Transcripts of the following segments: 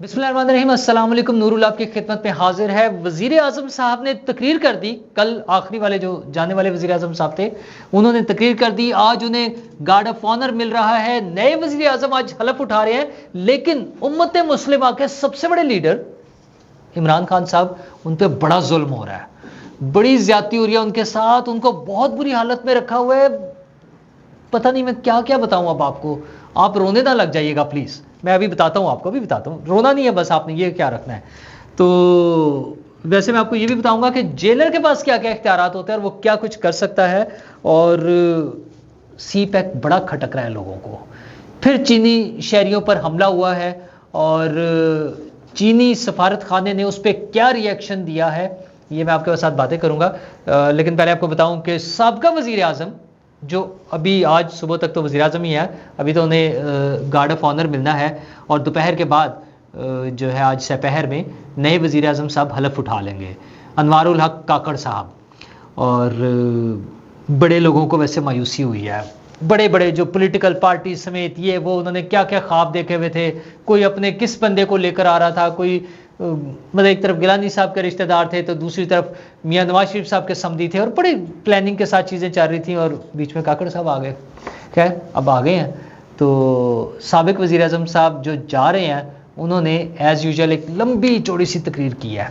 बिस्मिल्लाहिर्रहमानिर्रहीम, अस्सलाम वालेकुम। नूरुल आपकी खिदमत में हाजिर है। वज़ीर आज़म साहब ने तकरीर कर दी, कल आखिरी वाले जो जाने वाले वज़ीर आज़म साहब थे उन्होंने तकरीर कर दी। आज उन्हें गार्ड ऑफ ऑनर मिल रहा है। नए वज़ीर आज़म आज हलफ उठा रहे हैं, लेकिन उम्मत मुस्लिमा के सबसे बड़े लीडर इमरान खान साहब, उन पर बड़ा जुल्म हो रहा है, बड़ी ज्यादती हो रही है उनके साथ, उनको बहुत बुरी हालत में रखा हुआ है। पता नहीं मैं क्या क्या बताऊं अब आपको, आप रोने ना लग जाइएगा प्लीज। मैं अभी बताता हूं आपको, अभी बताता हूं, रोना नहीं है बस, आपने ये क्या रखना है। तो वैसे मैं आपको ये भी बताऊंगा कि जेलर के पास क्या क्या इख्तियारात होते हैं और वो क्या कुछ कर सकता है। और सी पैक बड़ा खटक रहा है लोगों को। फिर चीनी शहरियों पर हमला हुआ है और चीनी सफारत खाने ने उस पर क्या रिएक्शन दिया है, ये मैं आपके साथ बातें करूंगा। लेकिन पहले आपको बताऊं कि साबका वजीर आजम, जो अभी आज सुबह तक तो वज़ीर आज़म ही है, अभी तो उन्हें गार्ड ऑफ ऑनर मिलना है और दोपहर के बाद जो है आज दोपहर में नए वज़ीर आज़म साहब हलफ उठा लेंगे, अनवारुल हक काकड़ साहब। और बड़े लोगों को वैसे मायूसी हुई है, बड़े बड़े जो पॉलिटिकल पार्टी समेत ये वो, उन्होंने क्या क्या ख्वाब देखे हुए थे। कोई अपने किस बंदे को लेकर आ रहा था, कोई मतलब एक तरफ गिलानी साहब के रिश्तेदार थे तो दूसरी तरफ मियां नवाज शरीफ साहब के समधी थे और बड़ी प्लानिंग के साथ चीज़ें चल रही थी और बीच में काकड़ साहब आ गए। खैर अब आ गए हैं तो साबिक वज़ीर आज़म साहब जो जा रहे हैं, उन्होंने एज़ यूजुअल एक लंबी चौड़ी सी तकरीर की है,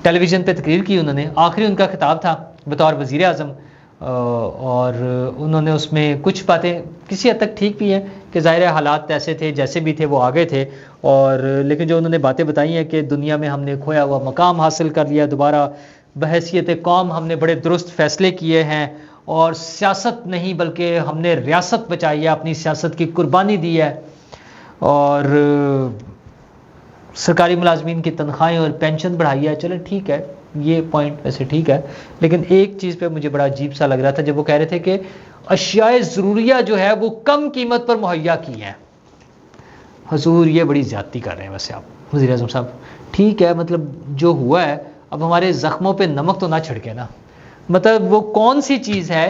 टेलीविज़न पे तकरीर की उन्होंने। आखिरी उनका खिताब था बतौर वज़ीर आज़म और उन्होंने उसमें कुछ बातें किसी हद तक ठीक भी हैं कि ज़ाहिर है हालात ऐसे थे, जैसे भी थे वो आ गए थे। और लेकिन जो उन्होंने बातें बताई हैं कि दुनिया में हमने खोया हुआ मकाम हासिल कर लिया, दोबारा बहैसियत कौम हमने बड़े दुरुस्त फैसले किए हैं और सियासत नहीं बल्कि हमने रियासत बचाई है, अपनी सियासत की कुर्बानी दी है। और सरकारी मुलाजमीन की तनख्वाहें और पेंशन बढ़ाई है। चलो ठीक है, ये पॉइंट वैसे ठीक है, लेकिन एक चीज़ पे मुझे बड़ा अजीब सा लग रहा था जब वो कह रहे थे कि अशियाए ज़रूरिया जो है वो कम कीमत पर मुहैया की है। हुजूर ये बड़ी ज़्यादती कर रहे हैं वैसे आप वज़ीर आज़म साहब। ठीक है, मतलब जो हुआ है अब हमारे ज़ख्मों पे नमक तो ना छिड़के ना। मतलब वो कौन सी चीज़ है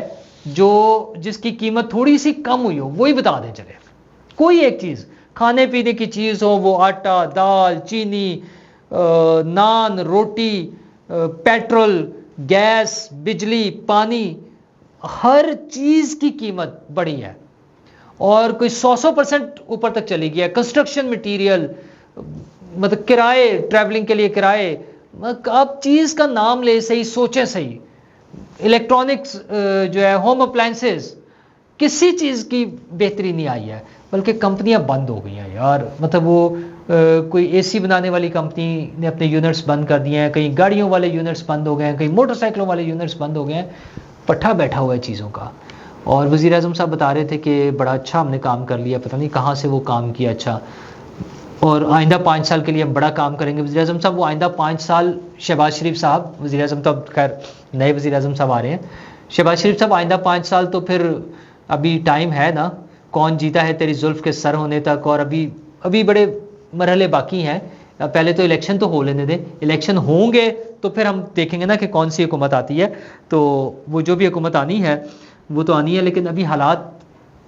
जो जिसकी कीमत थोड़ी सी कम हुई हो, वही बता दें। चले कोई एक चीज़, खाने पीने की चीज़ हो, वो आटा, दाल, चीनी, नान, रोटी, पेट्रोल, गैस, बिजली, पानी, हर चीज़ की कीमत बढ़ी है और कोई 100% ऊपर तक चली गई है। कंस्ट्रक्शन मटेरियल, मतलब किराए, ट्रैवलिंग के लिए किराए, आप चीज़ का नाम ले सही, सोचें सही। इलेक्ट्रॉनिक्स जो है, होम अप्लायंसेस, किसी चीज़ की बेहतरी नहीं आई है, बल्कि कंपनियां बंद हो गई हैं यार। मतलब वो कोई एसी बनाने वाली कंपनी ने अपने यूनिट्स बंद कर दिए हैं, कहीं गाड़ियों वाले यूनिट्स बंद हो गए हैं, कहीं मोटरसाइकिलों वाले यूनिट्स बंद हो गए हैं। पट्ठा बैठा हुआ है चीज़ों का। और वज़ीर आज़म साहब बता रहे थे कि बड़ा अच्छा हमने काम कर लिया, पता नहीं कहाँ से वो काम किया अच्छा, और आइंदा 5 साल के लिए हम बड़ा काम करेंगे। वज़ीर आज़म साहब वो आइंदा 5 साल, शहबाज शरीफ साहब, वज़ीर आज़म तो अब खैर नए वज़ीर आज़म साहब आ रहे हैं, शहबाज शरीफ साहब आइंदा 5 साल तो फिर अभी टाइम है ना, कौन जीता है तेरी जुल्फ़ के सर होने तक, और अभी बड़े मरहले बाकी हैं। पहले तो इलेक्शन तो हो लेने दें, इलेक्शन होंगे तो फिर हम देखेंगे ना कि कौन सी हुकूमत आती है। तो वो जो भी हुकूमत आनी है वो तो आनी है, लेकिन अभी हालात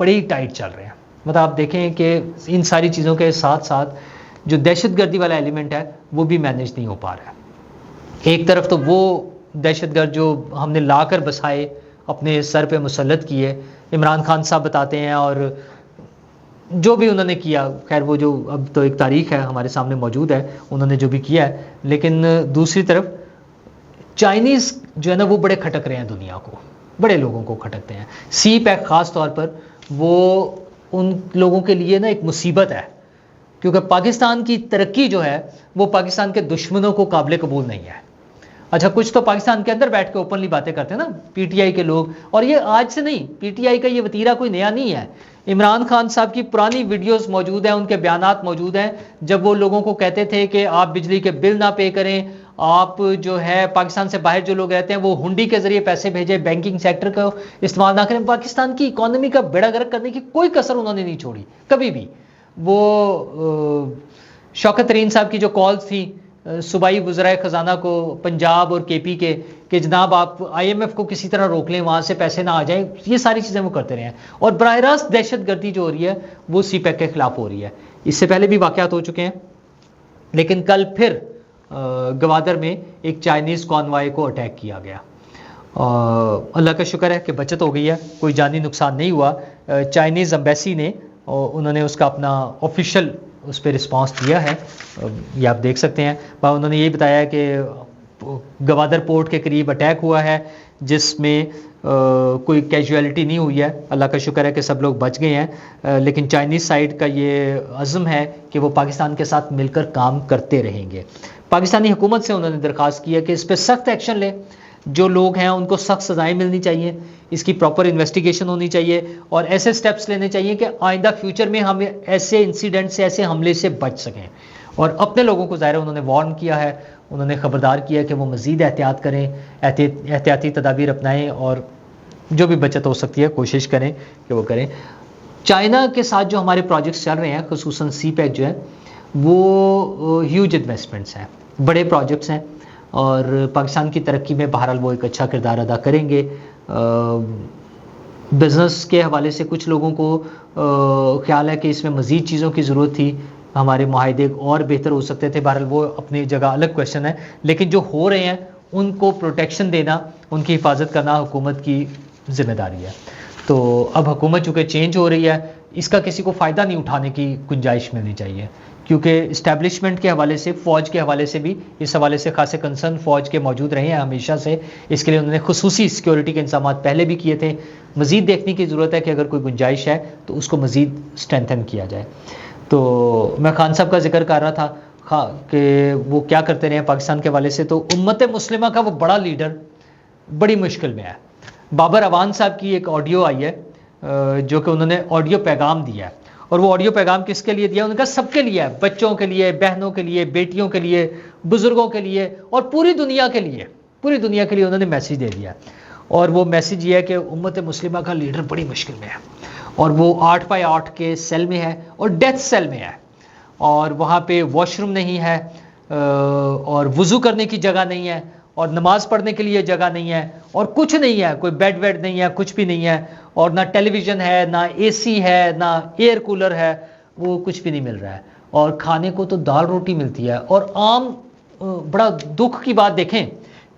बड़े ही टाइट चल रहे हैं। मतलब आप देखें कि इन सारी चीज़ों के साथ साथ जो दहशतगर्दी वाला एलिमेंट है वो भी मैनेज नहीं हो पा रहा है। एक तरफ तो वो दहशतगर्द जो हमने ला कर बसाए, अपने सर पे मुसल्लत किए, इमरान खान साहब बताते हैं, और जो भी उन्होंने किया, खैर वो जो अब तो एक तारीख है हमारे सामने मौजूद है, उन्होंने जो भी किया है। लेकिन दूसरी तरफ चाइनीज़ जो है ना वो बड़े खटक रहे हैं, दुनिया को, बड़े लोगों को खटकते हैं। सी पैक ख़ास तौर पर वो उन लोगों के लिए ना एक मुसीबत है, क्योंकि पाकिस्तान की तरक्की जो है वो पाकिस्तान के दुश्मनों को काबिल कबूल नहीं है। अच्छा, कुछ तो पाकिस्तान के अंदर बैठ के ओपनली बातें करते हैं ना पीटीआई के लोग, और ये आज से नहीं, पीटीआई का ये वतीरा कोई नया नहीं है। इमरान खान साहब की पुरानी वीडियोस मौजूद हैं, उनके बयानात मौजूद हैं, जब वो लोगों को कहते थे कि आप बिजली के बिल ना पे करें, आप जो है पाकिस्तान से बाहर जो लोग रहते हैं वो हुंडी के जरिए पैसे भेजें, बैंकिंग सेक्टर को इस्तेमाल ना करें। पाकिस्तान की इकॉनमी का बेड़ा गर्क करने की कोई कसर उन्होंने नहीं छोड़ी कभी भी। वो शौकत तरीन साहब की जो कॉल्स थी सूबाई वज़राए ख़जाना को पंजाब और केपी के कि जनाब आप IMF को किसी तरह रोक लें, वहाँ से पैसे ना आ जाएं, ये सारी चीज़ें वो करते रहे हैं। और बराह रास्त दहशत गर्दी जो हो रही है वो सी पैक के खिलाफ हो रही है। इससे पहले भी वाक़यात हो चुके हैं। लेकिन कल फिर गवादर में एक चाइनीज़ कॉन्वॉय को अटैक किया गया। अल्लाह का शुक्र है कि बचत हो गई है, कोई जानी नुकसान नहीं हुआ। चाइनीज़ एम्बेसी ने उन्होंने उसका अपना ऑफिशियल उस पर रिस्पांस दिया है, ये आप देख सकते हैं। उन्होंने ये बताया कि गवादर पोर्ट के करीब अटैक हुआ है जिसमें कोई कैजुअलिटी नहीं हुई है, अल्लाह का शुक्र है कि सब लोग बच गए हैं। लेकिन चाइनीज़ साइड का ये अज़्म है कि वो पाकिस्तान के साथ मिलकर काम करते रहेंगे। पाकिस्तानी हुकूमत से उन्होंने दरख्वास्त की है कि इस पर सख्त एक्शन ले, जो लोग हैं उनको सख्त सज़ाएँ मिलनी चाहिए, इसकी प्रॉपर इन्वेस्टिगेशन होनी चाहिए और ऐसे स्टेप्स लेने चाहिए कि आइंदा फ्यूचर में हम ऐसे इंसिडेंट से, ऐसे हमले से बच सकें। और अपने लोगों को ज़ाहिर उन्होंने वार्न किया है, उन्होंने ख़बरदार किया कि वो मज़ीद एहतियात करें, एहतियाती तदाबीर अपनाएं और जो भी बचत हो सकती है कोशिश करें कि वो करें। चाइना के साथ जो हमारे प्रोजेक्ट्स चल रहे हैं, खुसूसन CPEC जो है वो ह्यूज इन्वेस्टमेंट्स हैं, बड़े प्रोजेक्ट्स हैं और पाकिस्तान की तरक्की में बहरहाल वो एक अच्छा किरदार अदा करेंगे। बिज़नेस के हवाले से कुछ लोगों को ख्याल है कि इसमें मज़ीद चीज़ों की ज़रूरत थी, हमारे मुआहदे और बेहतर हो सकते थे। बहरहाल वो अपनी जगह अलग क्वेश्चन है, लेकिन जो हो रहे हैं उनको प्रोटेक्शन देना, उनकी हिफाजत करना हुकूमत की ज़िम्मेदारी है। तो अब हुकूमत चूँकि चेंज हो रही है, इसका किसी को फ़ायदा नहीं उठाने की गुंजाइश मिलनी चाहिए, क्योंकि इस्टेब्लिशमेंट के हवाले से, फ़ौज के हवाले से भी इस हवाले से खासे कंसर्न फ़ौज के मौजूद रहे हैं हमेशा से। इसके लिए उन्होंने खुसूसी सिक्योरिटी के इंतजाम पहले भी किए थे। मज़ीद देखने की ज़रूरत है कि अगर कोई गुंजाइश है तो उसको मज़ीद स्ट्रेंथन किया जाए। तो मैं खान साहब का जिक्र कर रहा था कि वो क्या करते रहे पाकिस्तान के हवाले से। तो उम्मत मुस्लिमा का वो बड़ा लीडर बड़ी मुश्किल में है। बाबर अवान साहब की एक ऑडियो आई है जो कि उन्होंने ऑडियो पैगाम दिया है, और वो ऑडियो पैगाम किसके लिए दिया? उनका सबके लिए है, बच्चों के लिए, बहनों के लिए, बेटियों के लिए, बुजुर्गों के लिए और पूरी दुनिया के लिए, पूरी दुनिया के लिए उन्होंने मैसेज दे दिया। और वो मैसेज ये है कि उम्मत मुस्लिमा का लीडर बड़ी मुश्किल में है और वो 8x8 के सेल में है और डेथ सेल में है, और वहाँ पे वॉशरूम नहीं है और वज़ू करने की जगह नहीं है और नमाज पढ़ने के लिए जगह नहीं है और कुछ नहीं है, कोई बेड वेड नहीं है, कुछ भी नहीं है, और ना टेलीविज़न है, ना AC है, ना एयर कूलर है, वो कुछ भी नहीं मिल रहा है। और खाने को तो दाल रोटी मिलती है। और आम, बड़ा दुख की बात देखें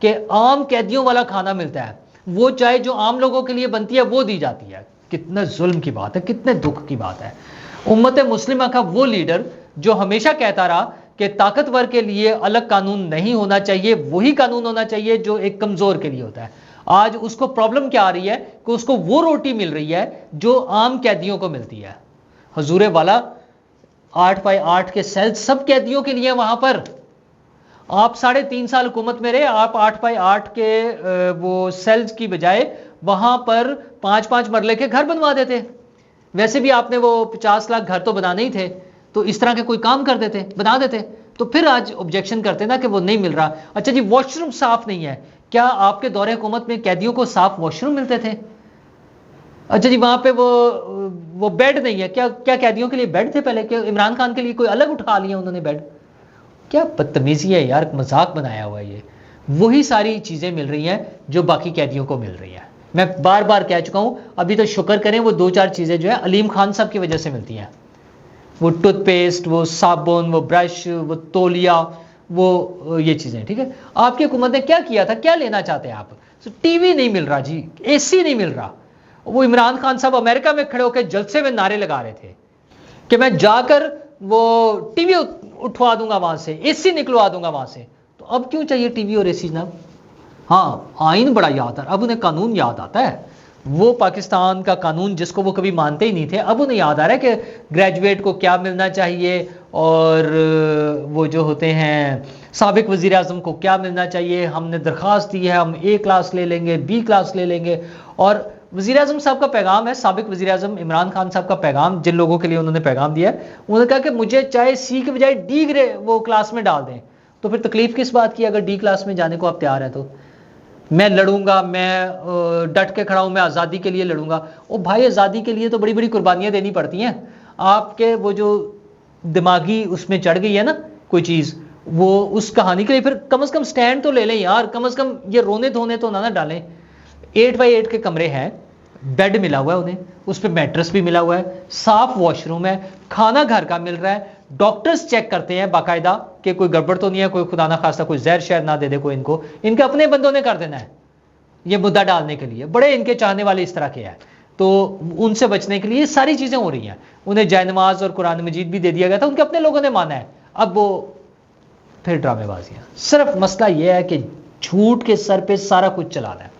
कि आम कैदियों वाला खाना मिलता है, वो चाहे जो आम लोगों के लिए बनती है वो दी जाती है। कितना जुल्म की बात है, कितने दुख की बात है। उम्मत मुस्लिमा का वो लीडर जो हमेशा कहता रहा कि ताकतवर के लिए अलग कानून नहीं होना चाहिए, वही कानून होना चाहिए जो एक कमज़ोर के लिए होता है। आज उसको प्रॉब्लम क्या आ रही है कि उसको वो रोटी मिल रही है जो आम कैदियों को मिलती है। हजूरे वाला 8x8 के सेल सब कैदियों के लिए वहां पर। आप 3.5 साल हुकूमत में रहे, आप 8x8 के वो सेल्स की बजाय वहां पर 5-5 मरले के घर बनवा देते। वैसे भी आपने वो 50 लाख घर तो बनाने ही थे, तो इस तरह के कोई काम कर देते, बना देते। तो फिर आज ऑब्जेक्शन करते ना कि वो नहीं मिल रहा। अच्छा जी, वॉशरूम साफ नहीं है। क्या आपके दौरे हुकूमत में कैदियों को साफ वॉशरूम मिलते थे? अच्छा जी, वहां पे वो बेड नहीं है। क्या कैदियों के लिए बेड थे पहले? क्या इमरान खान के लिए कोई अलग उठा लिया उन्होंने बेड? क्या बदतमीजी है यार, मजाक बनाया हुआ है ये। वही सारी चीजें मिल रही हैं जो बाकी कैदियों को मिल रही हैं। मैं बार बार कह चुका हूं, अभी तो शुक्र करें वो 2-4 चीजें जो है अलीम खान साहब की वजह से मिलती हैं। वो टूथपेस्ट, वो साबुन, वो ब्रश, वो तौलिया, वो ये चीजें। ठीक है, आपकी हुकूमत ने क्या किया था? क्या लेना चाहते हैं आप? टीवी नहीं मिल रहा जी, AC नहीं मिल रहा। वो इमरान खान साहब अमेरिका में खड़े होकर जलसे में नारे लगा रहे थे कि मैं जाकर वो टीवी उठवा दूंगा वहां से, AC निकलवा दूंगा वहां से। तो अब क्यों चाहिए टीवी और AC जनाब? हाँ, आइन बड़ा याद आता है, अब उन्हें कानून याद आता है। वो पाकिस्तान का कानून जिसको वो कभी मानते ही नहीं थे, अब उन्हें याद आ रहा है कि ग्रेजुएट को क्या मिलना चाहिए और वो जो होते हैं साबिक वज़ीर आज़म को क्या मिलना चाहिए। हमने दरख्वास्त दी है, हम A क्लास ले लेंगे, B क्लास ले लेंगे। और वज़ीर आज़म साहब का पैगाम है, साबिक वज़ीर आज़म इमरान खान साहब का पैगाम, जिन लोगों के लिए उन्होंने पैगाम दिया है, उन्होंने कहा कि मुझे चाहे C के बजाय D वो क्लास में डाल दें। तो फिर तकलीफ किस बात की? अगर D क्लास में जाने को आप तैयार हैं तो मैं लड़ूंगा, मैं डट के खड़ा हूं, मैं आज़ादी के लिए लड़ूंगा। ओ भाई, आज़ादी के लिए तो बड़ी बड़ी कुर्बानियां देनी पड़ती हैं। आपके वो जो दिमागी उसमें चढ़ गई है ना कोई चीज़, वो उस कहानी के लिए फिर कम से कम स्टैंड तो ले लें यार। कम से कम ये रोने धोने तो ना डालें। 8x8 के कमरे हैं, बेड मिला हुआ है उन्हें, उस पर मैट्रेस भी मिला हुआ है, साफ वॉशरूम है, खाना घर का मिल रहा है, डॉक्टर्स चेक करते हैं बाकायदा कि कोई गड़बड़ तो नहीं है, कोई खुदा ना खास्ता कोई जहर शहर ना दे दे कोई इनको, इनके अपने बंदों ने कर देना है ये मुद्दा डालने के लिए, बड़े इनके चाहने वाले इस तरह के हैं। तो उनसे बचने के लिए सारी चीजें हो रही हैं। उन्हें जय नमाज और कुरान मजीद भी दे दिया गया था, उनके अपने लोगों ने माना है। अब वो फिर ड्रामेबाजियां, सिर्फ मसला यह है कि झूठ के सर पे सारा कुछ चलाना है।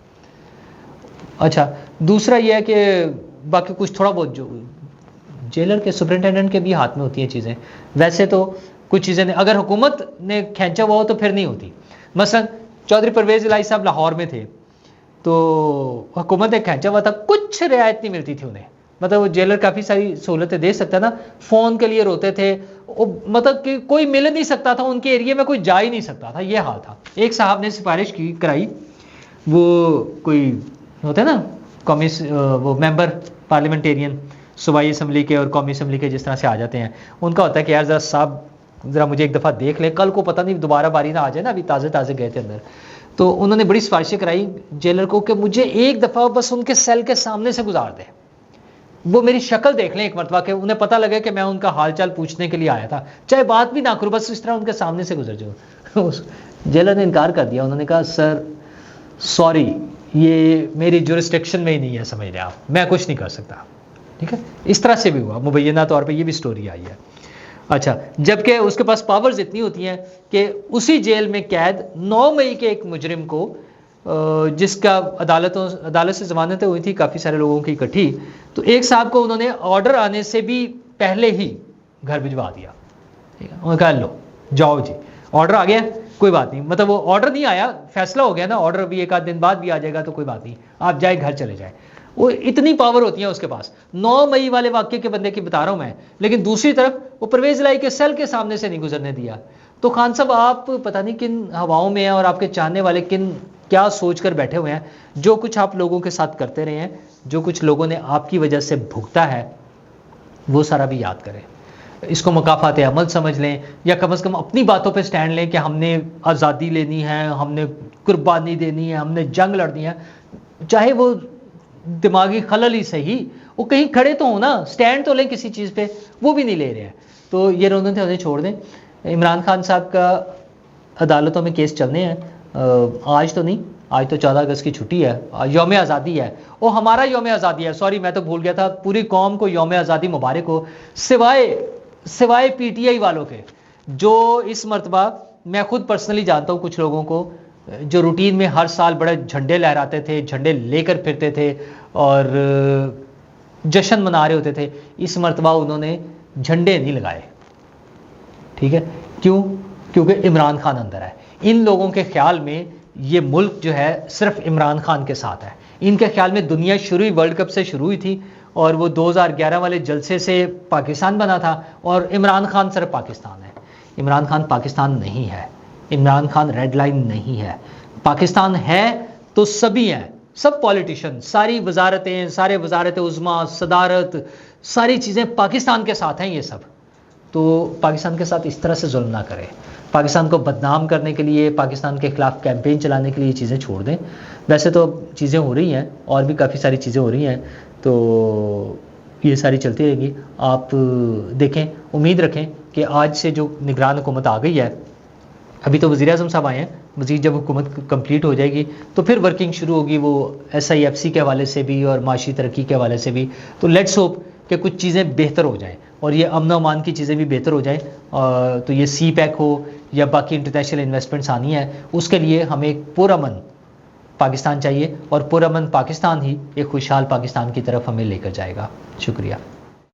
अच्छा, दूसरा यह है कि बाकी कुछ थोड़ा बहुत जो जेलर के सुपरिटेंडेंट के भी हाथ में होती हैं चीज़ें। वैसे तो कुछ चीज़ें अगर हुकूमत ने खींचा हुआ हो तो फिर नहीं होती। मसलन चौधरी परवेज़ इलाही साहब लाहौर में थे, तो हुकूमत ने खींचा हुआ था, कुछ रियायत नहीं मिलती थी उन्हें। मतलब वो जेलर काफ़ी सारी सहूलतें दे सकता ना, फ़ोन के लिए रोते थे, मतलब कि कोई मिल नहीं सकता था, उनके एरिया में कोई जा ही नहीं सकता था, ये हाल था। एक साहब ने सिफारिश की कराई, वो कोई होते हैं ना वो मेंबर पार्लियामेंटेरियन सूबाई असम्बली के और कौमी असम्बली के जिस तरह से आ जाते हैं, उनका होता है कि यार ज़रा साहब ज़रा मुझे एक दफ़ा देख ले, कल को पता नहीं दोबारा बारी ना आ जाए ना, अभी ताज़े ताज़े गए थे अंदर। तो उन्होंने बड़ी सिफारिशें कराई जेलर को कि मुझे एक दफ़ा बस उनके सेल के सामने से गुजार दें, वो मेरी शक्ल देख लें एक मरतबा, के उन्हें पता लगे कि मैं उनका हाल चाल पूछने के लिए आया था, चाहे बात भी ना करूँ, बस इस तरह उनके सामने से गुजर जाऊँ। जेलर ने इनकार कर दिया। उन्होंने कहा सर सॉरी, ये मेरी जुरिस्डिक्शन में ही नहीं है, समझ रहे आप, मैं कुछ नहीं कर सकता। ठीक है, इस तरह से भी हुआ, मुबैना तौर पे ये भी स्टोरी आई है। अच्छा, जबकि उसके पास पावर्स इतनी होती हैं कि उसी जेल में कैद 9 मई के एक मुजरिम को, जिसका अदालत से जमानतें हुई थी काफ़ी सारे लोगों की इकट्ठी, तो एक साहब को उन्होंने ऑर्डर आने से भी पहले ही घर भिजवा दिया। ठीक है, उन्होंने कहा लो जाओ जी, ऑर्डर आ गया, कोई बात नहीं, मतलब वो ऑर्डर नहीं आया, फैसला हो गया ना, ऑर्डर भी एक आध दिन बाद भी आ जाएगा तो कोई बात नहीं, आप जाए घर चले जाए। वो इतनी पावर होती है उसके पास। 9 मई वाले वाक्य के बंदे की बता रहा हूं मैं, लेकिन दूसरी तरफ वो परवेज इलाही के सेल के सामने से नहीं गुजरने दिया। तो खान साहब आप पता नहीं किन हवाओं में हैं और आपके चाहने वाले किन क्या सोच कर बैठे हुए हैं। जो कुछ आप लोगों के साथ करते रहे हैं, जो कुछ लोगों ने आपकी वजह से भुगता है, वो सारा भी याद करें, इसको मुकाफात अमल समझ लें, या कम से कम अपनी बातों पे स्टैंड लें कि हमने आज़ादी लेनी है, हमने कुर्बानी देनी है, हमने जंग लड़नी है, चाहे वो दिमागी खलल ही सही, वो कहीं खड़े तो हो ना, स्टैंड तो लें किसी चीज़ पे, वो भी नहीं ले रहे हैं। तो ये रोने थे उन्हें छोड़ दें। इमरान खान साहब का अदालतों में केस चलने हैं, आज तो नहीं, आज तो 14 अगस्त की छुट्टी है, यौम आज़ादी है, वो हमारा यौम आज़ादी है, सॉरी मैं तो भूल गया था, पूरी कौम को यौम आज़ादी मुबारक हो, सिवाय पीटीआई वालों के, जो इस मरतबा मैं खुद पर्सनली जानता हूँ कुछ लोगों को जो रूटीन में हर साल बड़े झंडे लहराते थे, झंडे लेकर फिरते थे और जश्न मना रहे होते थे, इस मरतबा उन्होंने झंडे नहीं लगाए। ठीक है, क्यों? क्योंकि इमरान खान अंदर है। इन लोगों के ख्याल में ये मुल्क जो है सिर्फ इमरान खान के साथ है। इनके ख्याल में दुनिया शुरू ही वर्ल्ड कप से शुरू हुई थी और वो 2011 वाले जलसे से पाकिस्तान बना था और इमरान खान सिर्फ पाकिस्तान है। इमरान खान पाकिस्तान नहीं है, इमरान खान रेड लाइन नहीं है। पाकिस्तान है तो सभी हैं, सब पॉलिटिशियन, सारी वजारतें, सारे वजारत उज़्मा, सदारत, सारी चीज़ें पाकिस्तान के साथ हैं ये सब। तो पाकिस्तान के साथ इस तरह से जुल्म ना करें। पाकिस्तान को बदनाम करने के लिए, पाकिस्तान के ख़िलाफ़ कैंपेन चलाने के लिए ये चीज़ें छोड़ दें। वैसे तो चीज़ें हो रही हैं और भी काफ़ी सारी चीज़ें हो रही हैं, तो ये सारी चलती रहेंगी। आप देखें, उम्मीद रखें कि आज से जो निगरान हुकूमत आ गई है, अभी तो वज़ीर-ए-आज़म साहब आए हैं, मज़ीद जब हुकूमत कंप्लीट हो जाएगी तो फिर वर्किंग शुरू होगी वो SIFC के हवाले से भी और माशी तरक्की के हवाले से भी। तो लेट्स होप कि कुछ चीज़ें बेहतर हो जाएँ और ये अमन अमान की चीज़ें भी बेहतर हो जाएँ। तो ये CPEC हो या बाकी इंटरनेशनल इन्वेस्टमेंट्स आनी है, उसके लिए हमें एक पुरअमन पाकिस्तान चाहिए और पुरअमन पाकिस्तान ही एक खुशहाल पाकिस्तान की तरफ हमें लेकर जाएगा। शुक्रिया।